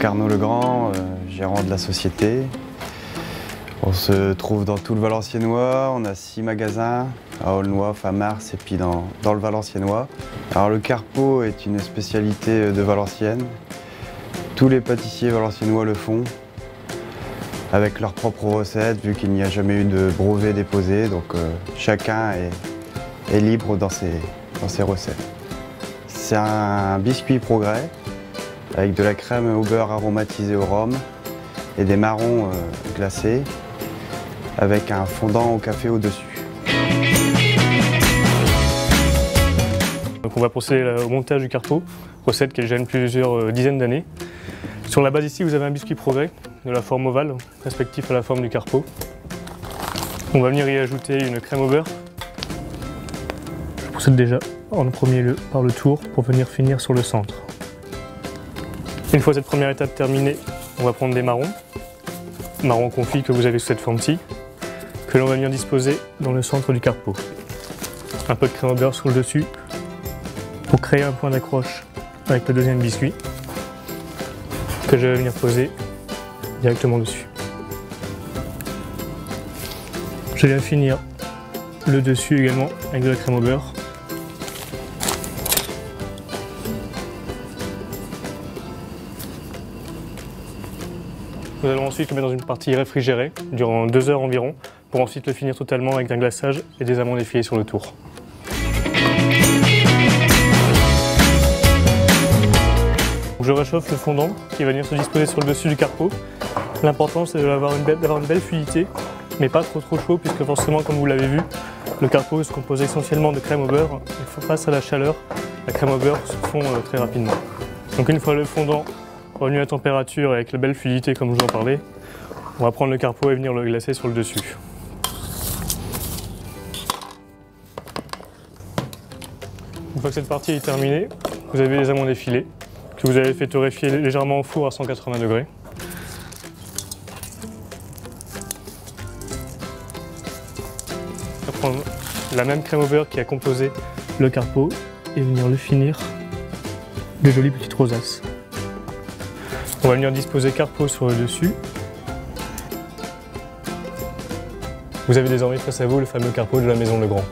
Donc Arnaud Legrand, gérant de la société. On se trouve dans tout le Valenciennois, on a 6 magasins, à Aulnois, à Mars et puis dans le Valenciennois. Alors le carpeau est une spécialité de Valenciennes. Tous les pâtissiers valenciennois le font, avec leurs propres recettes, vu qu'il n'y a jamais eu de brevet déposé, donc chacun est libre dans ses recettes. C'est un biscuit Progrès, avec de la crème au beurre aromatisée au rhum et des marrons glacés, avec un fondant au café au-dessus. Donc on va procéder au montage du carpeau, recette qui gêne plusieurs dizaines d'années. Sur la base ici, vous avez un biscuit Progrès de la forme ovale, respectif à la forme du carpeau. On va venir y ajouter une crème au beurre. Je procède déjà en premier lieu par le tour pour venir finir sur le centre. Une fois cette première étape terminée, on va prendre des marrons confits que vous avez sous cette forme-ci, que l'on va venir disposer dans le centre du carpeau. Un peu de crème au beurre sur le dessus pour créer un point d'accroche avec le deuxième biscuit que je vais venir poser directement dessus. Je viens finir le dessus également avec de la crème au beurre. Nous allons ensuite le mettre dans une partie réfrigérée durant 2 heures environ pour ensuite le finir totalement avec un glaçage et des amandes effilées sur le tour. Je réchauffe le fondant qui va venir se disposer sur le dessus du carpeau. L'important c'est d'avoir une belle fluidité, mais pas trop chaud puisque forcément, comme vous l'avez vu, le carpeau se compose essentiellement de crème au beurre et face à la chaleur, la crème au beurre se fond très rapidement. Donc une fois le fondant revenu à température avec la belle fluidité comme je vous en parlais, on va prendre le carpeau et venir le glacer sur le dessus. Une fois que cette partie est terminée, vous avez les amandes effilées que vous avez fait torréfier légèrement au four à 180 degrés. On va prendre la même crème au beurre qui a composé le carpeau et venir le finir de jolies petites rosaces. On va venir disposer carpeau sur le dessus. Vous avez désormais face à vous le fameux carpeau de la maison Legrand.